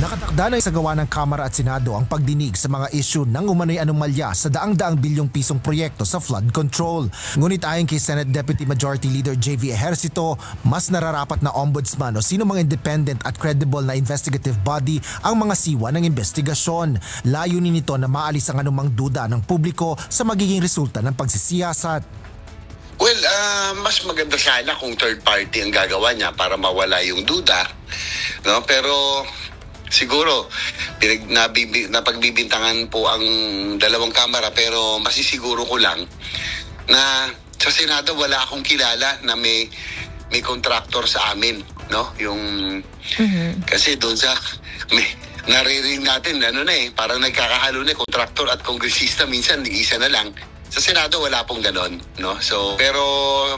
Nakatakda na isagawa ng Kamara at Senado ang pagdinig sa mga isyu ng umano'y anomalya sa daang-daang bilyong pisong proyekto sa flood control. Ngunit ayon kay Senate Deputy Majority Leader JV Ejercito, mas nararapat na ombudsman o sino mga independent at credible na investigative body ang mga siwa ng investigasyon. Layunin nito na maalis ang anumang duda ng publiko sa magiging resulta ng pagsisiyasat. Well, mas maganda sana kung third party ang gagawa niya para mawala yung duda, no? Pero siguro napagbibintangan po ang dalawang kamara, pero masisiguro ko lang na sa Senado wala akong kilala na may contractor sa amin, no? Yung kasi doon sa naririnig natin parang nagkakahalo na contractor at kongresista, minsan isa na lang. Sa Senado wala pong ganon, no? So, pero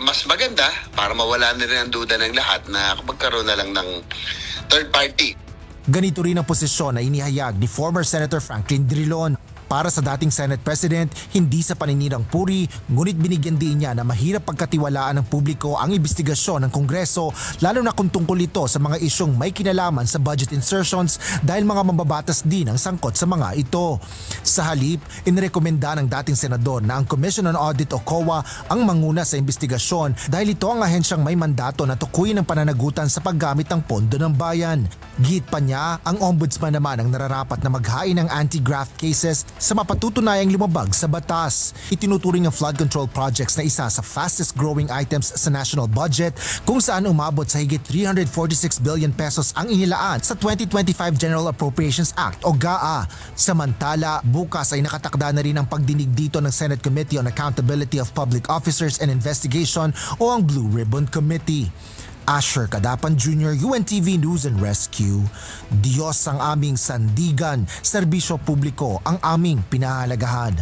mas maganda para mawala na rin ang duda ng lahat na magkaroon na lang ng third party. Ganito rin ang posisyon na inihayag ni former Senator Franklin Drilon. Para sa dating Senate President, hindi sa paninirang puri, ngunit binigyan din niya na mahirap pagkatiwalaan ng publiko ang imbestigasyon ng Kongreso, lalo na kung tungkol ito sa mga isyong may kinalaman sa budget insertions dahil mga mambabatas din ang sangkot sa mga ito. Sa halip, inirekomenda ng dating senador na ang Commission on Audit o COA ang manguna sa imbestigasyon dahil ito ang ahensyang may mandato na tukuyin ang pananagutan sa paggamit ng pondo ng bayan. Git pa niya, ang ombudsman naman ang nararapat na maghain ng anti-graft cases sa mapatutunayang lumabag sa batas. Itinuturing ang flood control projects na isa sa fastest growing items sa national budget kung saan umabot sa higit 346 billion pesos ang inilaan sa 2025 General Appropriations Act o GAA. Samantala, bukas ay nakatakda na rin ang pagdinig dito ng Senate Committee on Accountability of Public Officers and Investigation o ang Blue Ribbon Committee. Asher Cadapan Jr., UNTV News and Rescue. Diyos ang aming sandigan, serbisyo publiko ang aming pinahalagahan.